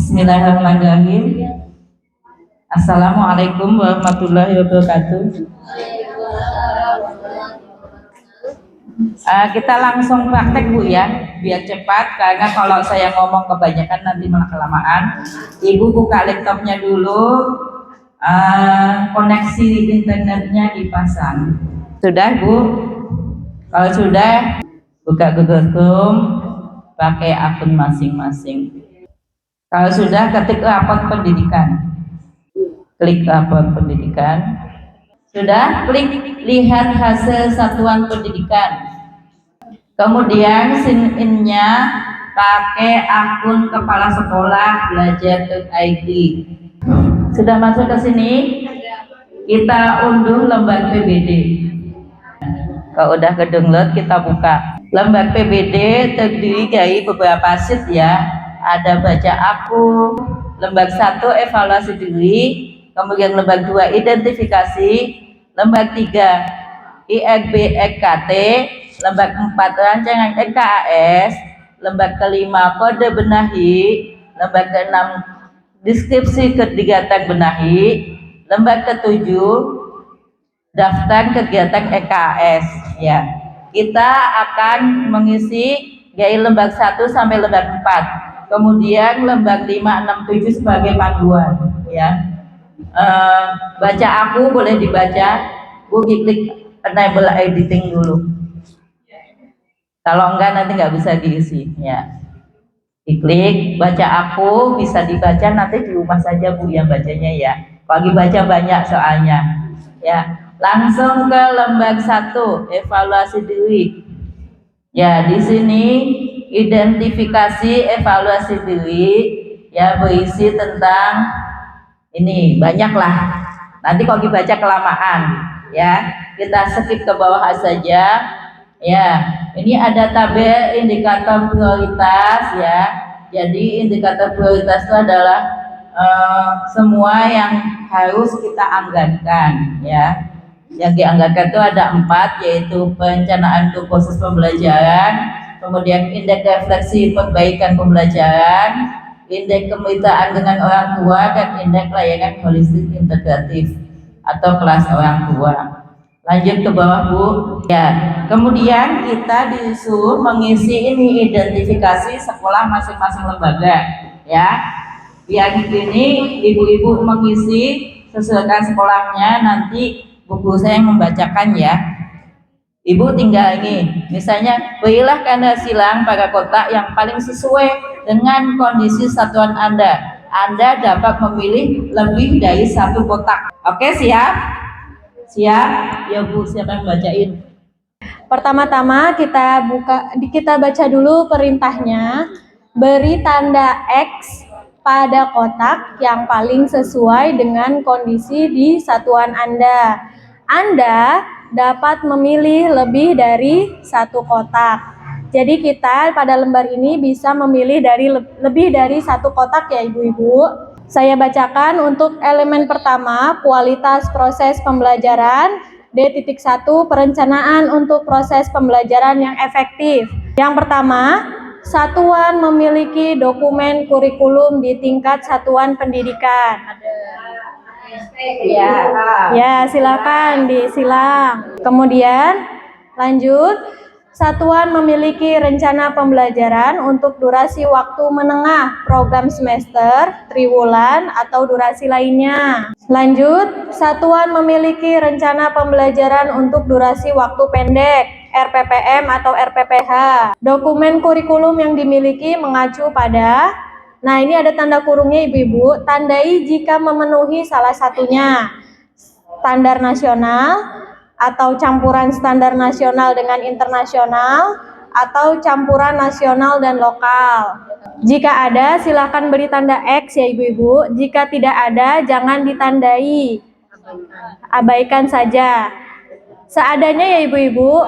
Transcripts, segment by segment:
Bismillahirrahmanirrahim. Assalamualaikum warahmatullahi wabarakatuh. Kita langsung praktek Bu ya, biar cepat, karena kalau saya ngomong kebanyakan nanti malah kelamaan. Ibu buka laptopnya dulu, koneksi internetnya dipasang. Sudah Bu? Kalau sudah, buka Google Chrome, pakai akun masing-masing. Kalau sudah, ketik rapor pendidikan. Klik rapor pendidikan. Sudah, klik lihat hasil satuan pendidikan. Kemudian sign in-nya pakai akun kepala sekolah belajar.id. Sudah masuk ke sini? Kita unduh lembar PBD. Kalau udah ke-download, kita buka. Lembar PBD terdiri dari beberapa sheet ya. Ada baca aku, lembar 1 evaluasi diri, kemudian lembar 2 identifikasi, lembar 3 IRB EKT, lembar 4 rancangan EKAS, lembar kelima kode benahi, lembar ke-6 deskripsi kegiatan benahi, lembar ke-7 daftar kegiatan EKAS ya. Kita akan mengisi dari lembar 1 sampai lembar 4. Kemudian lembar 5, 6, 7 sebagai panduan ya. Baca aku boleh dibaca, Bu klik enable editing dulu. Kalau enggak nanti nggak bisa diisi ya. Diklik baca aku, bisa dibaca nanti di rumah saja Bu yang bacanya ya. Pagi baca banyak soalnya ya. Langsung ke lembar 1 evaluasi diri. Ya, di sini identifikasi evaluasi diri ya, berisi tentang ini banyak lah. Nanti kalau dibaca kelamaan ya, kita skip ke bawah saja ya. Ini ada tabel indikator prioritas ya. Jadi indikator prioritas itu adalah semua yang harus kita anggarkan ya. Yang dianggarkan itu ada 4, yaitu perencanaan untuk proses pembelajaran, kemudian indeks refleksi perbaikan pembelajaran, indeks kemitraan dengan orang tua, dan indeks layanan holistik integratif atau kelas orang tua. Lanjut ke bawah Bu ya. Kemudian kita disuruh mengisi ini identifikasi sekolah masing-masing lembaga ya. Yang ini ibu-ibu mengisi sesuaikan sekolahnya, nanti buku saya yang membacakan ya. Ibu tinggal ini, misalnya berilah tanda silang pada kotak yang paling sesuai dengan kondisi satuan Anda. Anda dapat memilih lebih dari 1 kotak. Oke, siap? Siap? Ya Bu, siapa yang bacain? Pertama-tama kita baca dulu perintahnya. Beri tanda X pada kotak yang paling sesuai dengan kondisi di satuan Anda. Anda dapat memilih lebih dari 1 kotak. Jadi kita pada lembar ini bisa memilih lebih dari 1 kotak ya ibu-ibu. Saya bacakan untuk elemen pertama, kualitas proses pembelajaran. D.1 perencanaan untuk proses pembelajaran yang efektif. Yang pertama, satuan memiliki dokumen kurikulum di tingkat satuan pendidikan. Ya, silakan disilang. Kemudian lanjut, satuan memiliki rencana pembelajaran untuk durasi waktu menengah, program semester, triwulan, atau durasi lainnya. Lanjut, satuan memiliki rencana pembelajaran untuk durasi waktu pendek, RPPM atau RPPH. Dokumen kurikulum yang dimiliki mengacu pada, nah ini ada tanda kurungnya ibu-ibu, tandai jika memenuhi salah satunya. Standar nasional, atau campuran standar nasional dengan internasional, atau campuran nasional dan lokal. Jika ada, silakan beri tanda X ya ibu-ibu. Jika tidak ada, jangan ditandai. Abaikan saja. Seadanya ya ibu-ibu,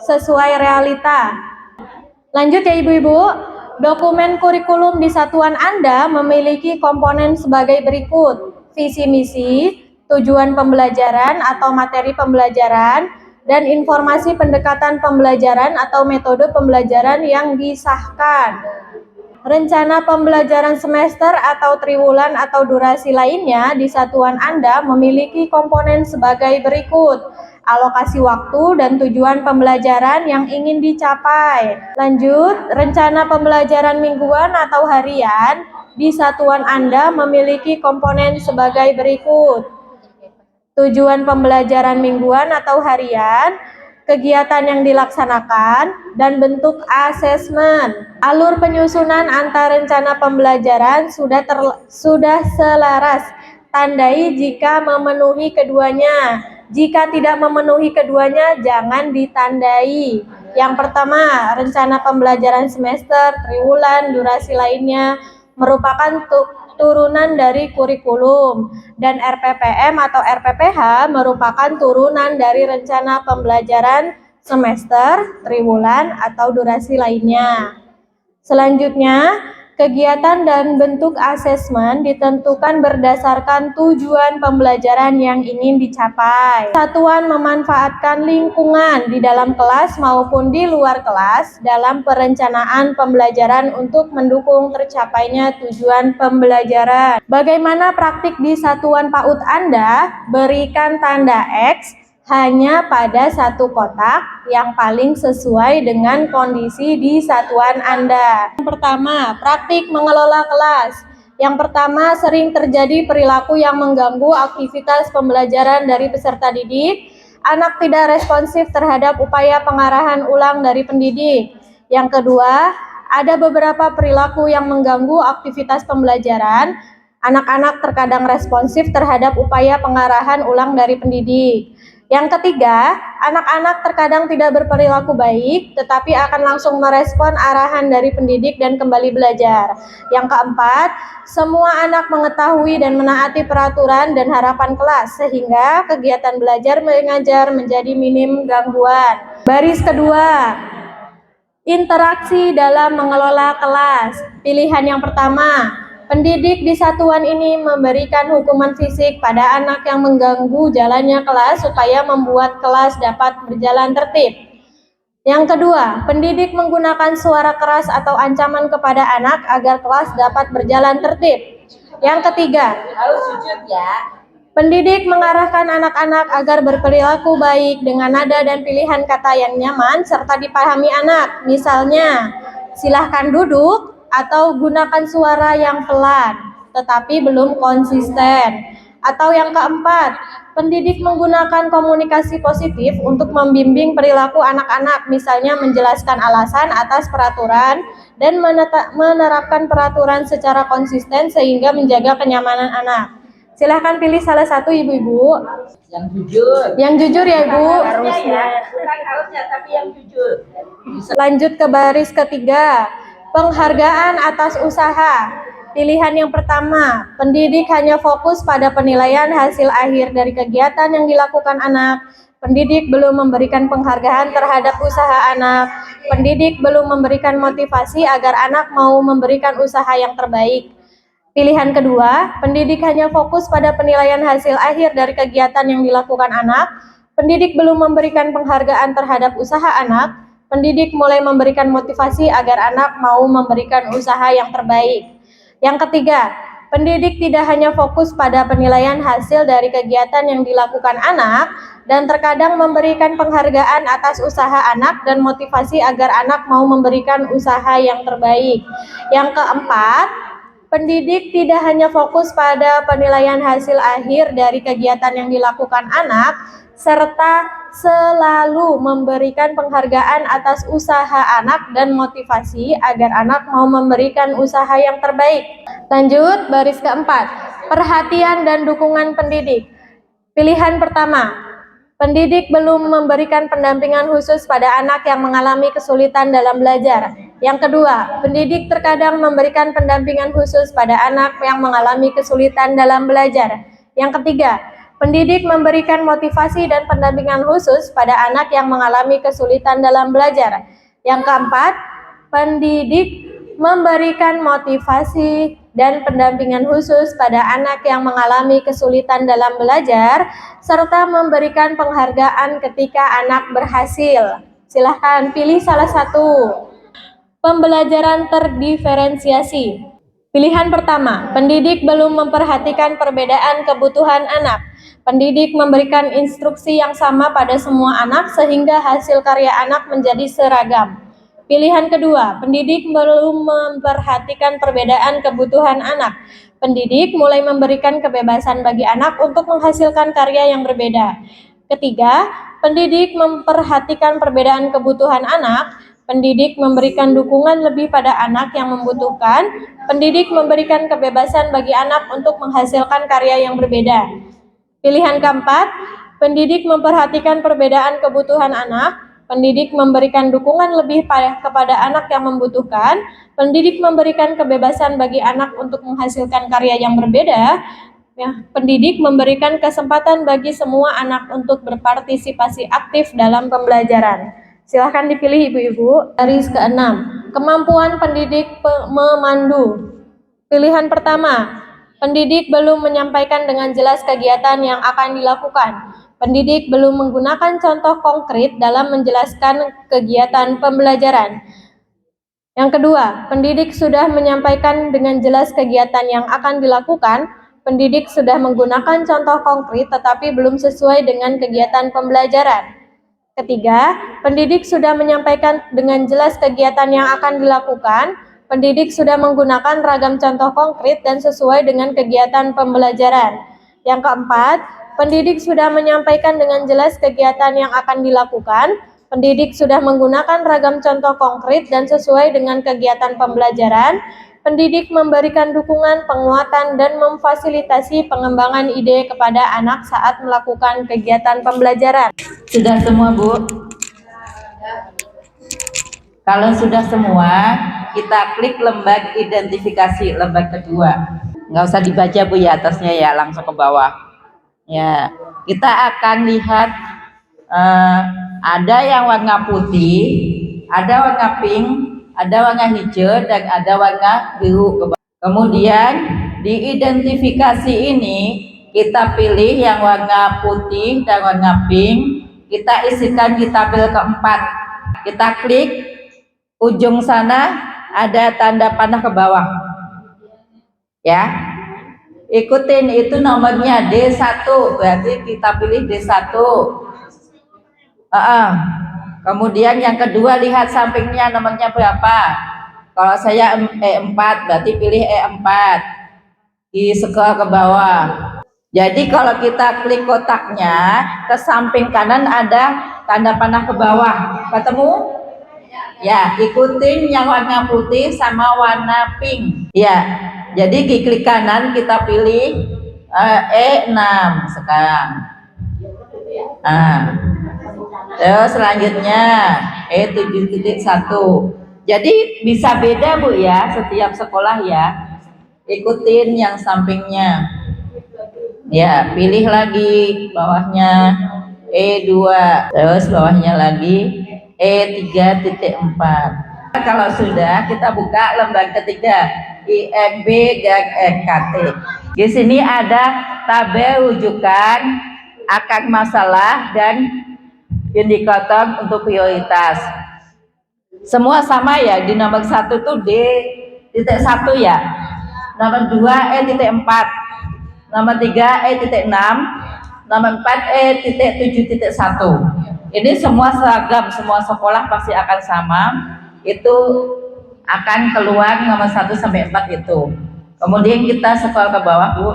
sesuai realita. Lanjut ya ibu-ibu, dokumen kurikulum di satuan Anda memiliki komponen sebagai berikut. Visi misi, tujuan pembelajaran atau materi pembelajaran, dan informasi pendekatan pembelajaran atau metode pembelajaran yang disahkan. rencana pembelajaran semester atau triwulan atau durasi lainnya di satuan Anda memiliki komponen sebagai berikut: alokasi waktu dan tujuan pembelajaran yang ingin dicapai. Lanjut, rencana pembelajaran mingguan atau harian di satuan Anda memiliki komponen sebagai berikut: tujuan pembelajaran mingguan atau harian, kegiatan yang dilaksanakan, dan bentuk asesmen. Alur penyusunan antar rencana pembelajaran sudah selaras. Tandai jika memenuhi keduanya. Jika tidak memenuhi keduanya, jangan ditandai. Yang pertama, rencana pembelajaran semester, triwulan, durasi lainnya merupakan turunan dari kurikulum, dan RPPM atau RPPH merupakan turunan dari rencana pembelajaran semester, triwulan, atau durasi lainnya. Selanjutnya, kegiatan dan bentuk asesmen ditentukan berdasarkan tujuan pembelajaran yang ingin dicapai. Satuan memanfaatkan lingkungan di dalam kelas maupun di luar kelas dalam perencanaan pembelajaran untuk mendukung tercapainya tujuan pembelajaran. Bagaimana praktik di satuan PAUD Anda? Berikan tanda X hanya pada satu kotak yang paling sesuai dengan kondisi di satuan Anda. Yang pertama, praktik mengelola kelas. Yang pertama, sering terjadi perilaku yang mengganggu aktivitas pembelajaran dari peserta didik. Anak tidak responsif terhadap upaya pengarahan ulang dari pendidik. Yang kedua, ada beberapa perilaku yang mengganggu aktivitas pembelajaran. Anak-anak terkadang responsif terhadap upaya pengarahan ulang dari pendidik. Yang ketiga, anak-anak terkadang tidak berperilaku baik, tetapi akan langsung merespon arahan dari pendidik dan kembali belajar. Yang keempat, semua anak mengetahui dan menaati peraturan dan harapan kelas, sehingga kegiatan belajar mengajar menjadi minim gangguan. Baris kedua, interaksi dalam mengelola kelas. Pilihan yang pertama, pendidik di satuan ini memberikan hukuman fisik pada anak yang mengganggu jalannya kelas supaya membuat kelas dapat berjalan tertib. Yang kedua, pendidik menggunakan suara keras atau ancaman kepada anak agar kelas dapat berjalan tertib. Yang ketiga, pendidik mengarahkan anak-anak agar berperilaku baik dengan nada dan pilihan kata yang nyaman serta dipahami anak. Misalnya, silahkan duduk, atau gunakan suara yang pelan, tetapi belum konsisten. Atau yang keempat, pendidik menggunakan komunikasi positif untuk membimbing perilaku anak-anak, misalnya menjelaskan alasan atas peraturan dan menerapkan peraturan secara konsisten sehingga menjaga kenyamanan anak. Silahkan pilih salah satu, ibu-ibu. Yang jujur. Yang jujur ya, Bu. Bukan harusnya, tapi yang jujur. Lanjut ke baris ketiga. Penghargaan atas usaha. Pilihan yang pertama, pendidik hanya fokus pada penilaian hasil akhir dari kegiatan yang dilakukan anak. Pendidik belum memberikan penghargaan terhadap usaha anak. Pendidik belum memberikan motivasi agar anak mau memberikan usaha yang terbaik. Pilihan kedua, pendidik hanya fokus pada penilaian hasil akhir dari kegiatan yang dilakukan anak. Pendidik belum memberikan penghargaan terhadap usaha anak. Pendidik mulai memberikan motivasi agar anak mau memberikan usaha yang terbaik. Yang ketiga, pendidik tidak hanya fokus pada penilaian hasil dari kegiatan yang dilakukan anak, dan terkadang memberikan penghargaan atas usaha anak dan motivasi agar anak mau memberikan usaha yang terbaik. Yang keempat, pendidik tidak hanya fokus pada penilaian hasil akhir dari kegiatan yang dilakukan anak, serta selalu memberikan penghargaan atas usaha anak dan motivasi agar anak mau memberikan usaha yang terbaik. Lanjut, baris keempat, perhatian dan dukungan pendidik. Pilihan pertama, pendidik belum memberikan pendampingan khusus pada anak yang mengalami kesulitan dalam belajar. Yang kedua, pendidik terkadang memberikan pendampingan khusus pada anak yang mengalami kesulitan dalam belajar. Yang ketiga, pendidik memberikan motivasi dan pendampingan khusus pada anak yang mengalami kesulitan dalam belajar. Yang keempat, pendidik memberikan motivasi dan pendampingan khusus pada anak yang mengalami kesulitan dalam belajar, serta memberikan penghargaan ketika anak berhasil. Silahkan pilih salah satu. Pembelajaran terdiferensiasi. Pilihan pertama, pendidik belum memperhatikan perbedaan kebutuhan anak. Pendidik memberikan instruksi yang sama pada semua anak sehingga hasil karya anak menjadi seragam. Pilihan kedua, pendidik belum memperhatikan perbedaan kebutuhan anak. Pendidik mulai memberikan kebebasan bagi anak untuk menghasilkan karya yang berbeda. Ketiga, pendidik memperhatikan perbedaan kebutuhan anak. Pendidik memberikan dukungan lebih pada anak yang membutuhkan. Pendidik memberikan kebebasan bagi anak untuk menghasilkan karya yang berbeda. Pilihan keempat, pendidik memperhatikan perbedaan kebutuhan anak. Pendidik memberikan dukungan lebih kepada anak yang membutuhkan. Pendidik memberikan kebebasan bagi anak untuk menghasilkan karya yang berbeda. Ya, pendidik memberikan kesempatan bagi semua anak untuk berpartisipasi aktif dalam pembelajaran. Silahkan dipilih ibu-ibu. Baris ke-6, kemampuan pendidik memandu. Pilihan pertama, pendidik belum menyampaikan dengan jelas kegiatan yang akan dilakukan. Pendidik belum menggunakan contoh konkret dalam menjelaskan kegiatan pembelajaran. Yang kedua, pendidik sudah menyampaikan dengan jelas kegiatan yang akan dilakukan. Pendidik sudah menggunakan contoh konkret tetapi belum sesuai dengan kegiatan pembelajaran. Ketiga, pendidik sudah menyampaikan dengan jelas kegiatan yang akan dilakukan. Pendidik sudah menggunakan ragam contoh konkret dan sesuai dengan kegiatan pembelajaran. Yang keempat, pendidik sudah menyampaikan dengan jelas kegiatan yang akan dilakukan. Pendidik sudah menggunakan ragam contoh konkret dan sesuai dengan kegiatan pembelajaran. Pendidik memberikan dukungan, penguatan, dan memfasilitasi pengembangan ide kepada anak saat melakukan kegiatan pembelajaran. Sudah semua, Bu? Kalau sudah semua, kita klik lembar identifikasi, lembar kedua. Nggak usah dibaca, Bu, ya atasnya ya, langsung ke bawah. Ya, kita akan lihat ada yang warna putih, ada warna pink, ada warna hijau, dan ada warna biru. Kemudian di identifikasi ini kita pilih yang warna putih dan warna pink. Kita isikan di tabel keempat. Kita klik ujung sana, ada tanda panah ke bawah. Ya, ikutin itu nomornya D1, berarti kita pilih D1. Kemudian yang kedua, lihat sampingnya nomornya berapa. Kalau saya E4, berarti pilih E4. Di scroll ke bawah. Jadi kalau kita klik kotaknya, ke samping kanan ada tanda panah ke bawah. Ketemu? Ya, ikutin yang warna putih sama warna pink. Ya, jadi di klik kanan kita pilih E6 sekarang. Terus selanjutnya E7.1. Jadi bisa beda, Bu, ya, setiap sekolah ya. Ikutin yang sampingnya. Ya, pilih lagi bawahnya E2, terus bawahnya lagi E3.4. Kalau sudah, kita buka lembar ketiga, IMB dan RKT. Di sini ada tabel rujukan, akar masalah, dan indikator untuk prioritas. Semua sama ya, di nomor 1 tuh D.1 ya, nomor 2 E.4, nomor 3 E.6, nomor 4 E.7.1. Ini semua seragam, semua sekolah pasti akan sama. Itu akan keluar nomor 1 sampai 4 itu. Kemudian kita scroll ke bawah, Bu.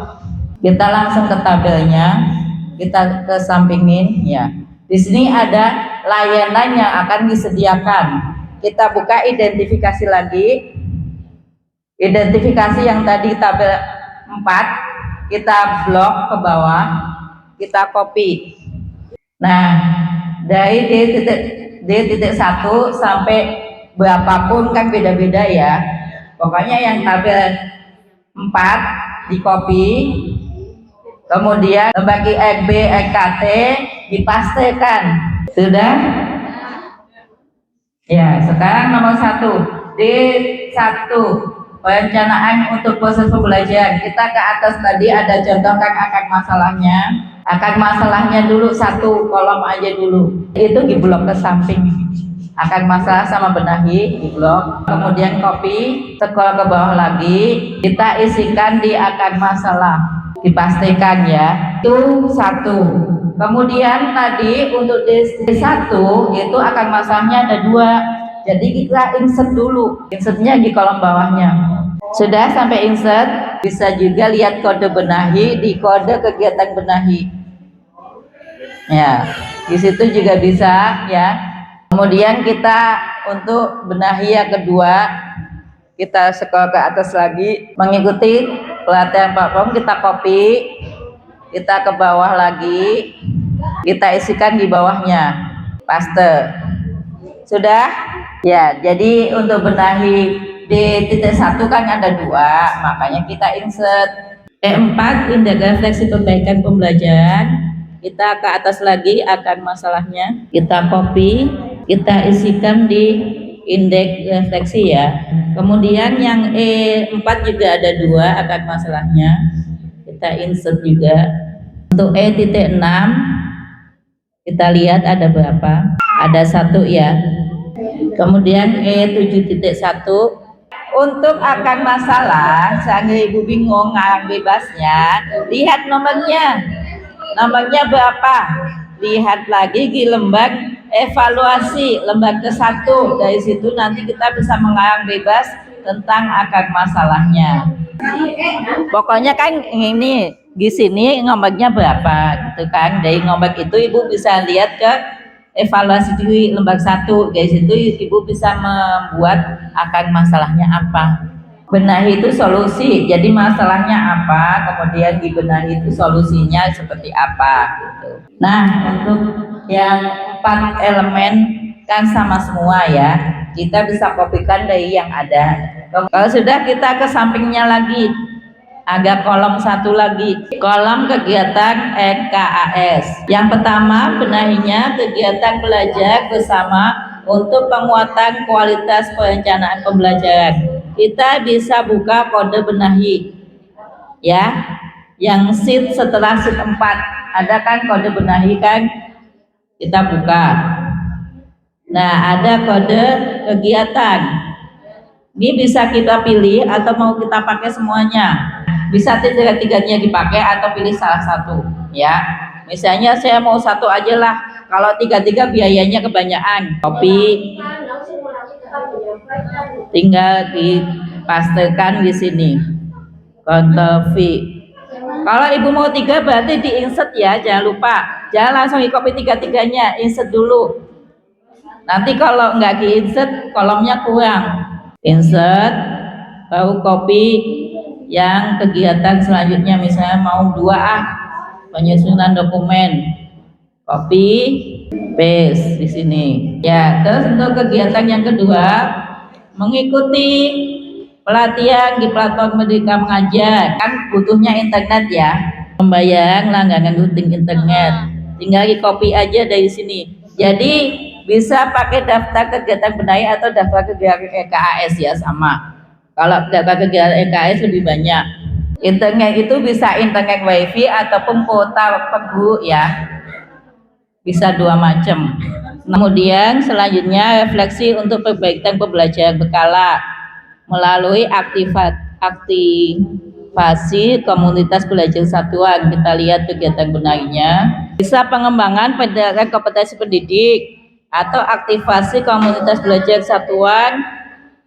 Kita langsung ke tabelnya, kita ke sampingin ya. Di sini ada layanan yang akan disediakan. Kita buka identifikasi lagi. Identifikasi yang tadi tabel 4, kita blok ke bawah, kita copy. Nah, dari D.1 sampai berapapun kan beda-beda ya. Pokoknya yang tabel 4 di copy, kemudian bagi RB, RKT dipastekan. Sudah? Ya, sekarang nomor 1 D1, perencanaan untuk proses pembelajaran. Kita ke atas tadi ada contohkan akar masalahnya. Akar masalahnya dulu 1 kolom aja dulu. Itu di blok ke samping. akan masalah sama benahi di blok. Kemudian copy, scroll ke bawah lagi, kita isikan di akan masalah, dipastikan ya itu 1. Kemudian tadi untuk D1 itu akan masalahnya ada 2, jadi kita insert dulu, insertnya di kolom bawahnya. Sudah sampai insert, bisa juga lihat kode benahi di kode kegiatan benahi ya, di situ juga bisa ya. Kemudian kita untuk benahi yang kedua, kita scroll ke atas lagi, mengikuti pelatihan Pak Pom, kita copy, kita ke bawah lagi, kita isikan di bawahnya, paste. Sudah ya. Jadi untuk benahi D.1 kan ada 2, makanya kita insert. E4 indeks refleksi perbaikan pembelajaran, kita ke atas lagi akan masalahnya, kita copy, kita isikan di indeks refleksi ya. Kemudian yang E4 juga ada 2 akan masalahnya, kita insert juga. Untuk E.6 kita lihat ada berapa, ada 1 ya. Kemudian E7.1 untuk akan masalah, seandainya ibu bingung ngarang bebasnya, lihat nomornya berapa, lihat lagi di lembar evaluasi, lembar ke-1, dari situ nanti kita bisa mengarang bebas tentang akar masalahnya. Pokoknya kan ini di sini nomornya berapa gitu kan, dari nomor itu ibu bisa lihat ke evaluasi di lembar 1, dari situ ibu bisa membuat akar masalahnya apa. Benahi itu solusi, jadi masalahnya apa, kemudian dibenahi itu solusinya seperti apa gitu. Nah, untuk yang 4 elemen kan sama semua ya, kita bisa kopikan dari yang ada. Kalau sudah, kita ke sampingnya lagi, agak kolom 1 lagi, kolom kegiatan EKAS. Yang pertama, benahinya kegiatan belajar bersama untuk penguatan kualitas perencanaan pembelajaran. Kita bisa buka kode benahi ya, yang sheet setelah sheet 4 ada kan kode benahi kan, kita buka. Nah, ada kode kegiatan, ini bisa kita pilih atau mau kita pakai semuanya, bisa tiga-tiganya dipakai atau pilih salah satu ya. Misalnya saya mau 1 aja lah, kalau 3 biayanya kebanyakan. Copy, tinggal dipastekan di sini, Ctrl V. Kalau ibu mau 3 berarti di insert ya, jangan lupa, jangan langsung di copy 3-tiganya, insert dulu. Nanti kalau nggak di insert kolomnya kurang, insert baru copy yang kegiatan selanjutnya. Misalnya mau 2 penyusunan dokumen, copy paste di sini ya. Terus untuk kegiatan yang kedua, mengikuti pelatihan di platform Merdeka Mengajar, kan butuhnya internet ya, membayar langganan routing internet, tinggal di copy aja dari sini. Jadi bisa pakai daftar kegiatan benahi atau daftar kegiatan EKAS ya, sama. Kalau daftar kegiatan EKAS lebih banyak. Internet itu bisa internet wifi ataupun kuota per guru ya, bisa 2 macam. Kemudian selanjutnya refleksi untuk perbaikan pembelajaran berkala melalui aktivasi komunitas belajar satuan. Kita lihat kegiatan benahinya, bisa pengembangan pendidikan kompetensi pendidik atau aktivasi komunitas belajar satuan,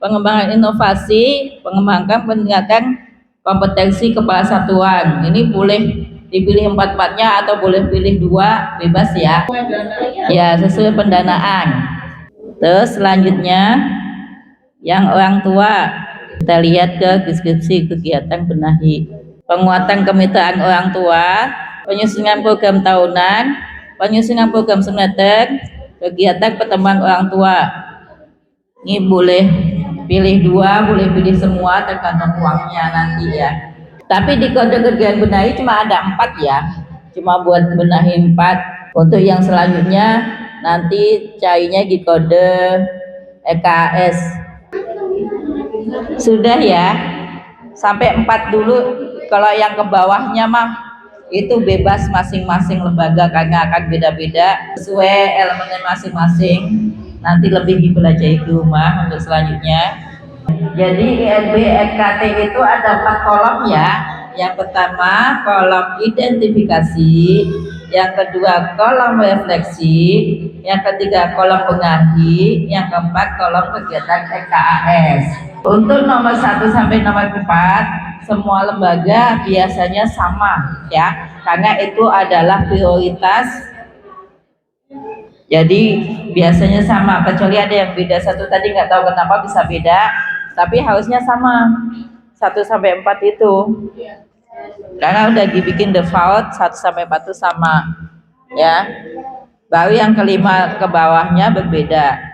pengembangan inovasi, pengembangan pendidikan kompetensi kepala satuan. Ini boleh dipilih 4-4-nya atau boleh pilih 2, bebas ya. Ya, sesuai pendanaan. Terus selanjutnya yang orang tua, kita lihat ke deskripsi kegiatan benahi. Penguatan kemitraan orang tua, penyusunan program tahunan, penyusunan program semester, kegiatan pertemuan orang tua. Ini boleh pilih 2, boleh pilih semua, tergantung uangnya nanti ya. Tapi di kode kegiatan benahi cuma ada 4 ya, cuma buat benahi 4. Untuk yang selanjutnya nanti carinya di kode EKAS. Sudah ya, sampai 4 dulu. Kalau yang ke bawahnya mah itu bebas masing-masing lembaga, karena akan beda-beda sesuai elemen masing-masing. nanti lebih dipelajari di rumah untuk selanjutnya. Jadi INB EKT itu ada 4 kolom ya. Yang pertama kolom identifikasi, yang kedua kolom refleksi, yang ketiga kolom pengahi, yang keempat kolom kegiatan EKAS. Untuk nomor 1 sampai nomor 4 semua lembaga biasanya sama ya, karena itu adalah prioritas. Jadi biasanya sama, kecuali ada yang beda satu tadi, nggak tahu kenapa bisa beda, tapi harusnya sama 1 sampai 4 itu. Karena udah dibikin default 1 sampai 4 itu sama ya. Baru yang kelima ke bawahnya berbeda.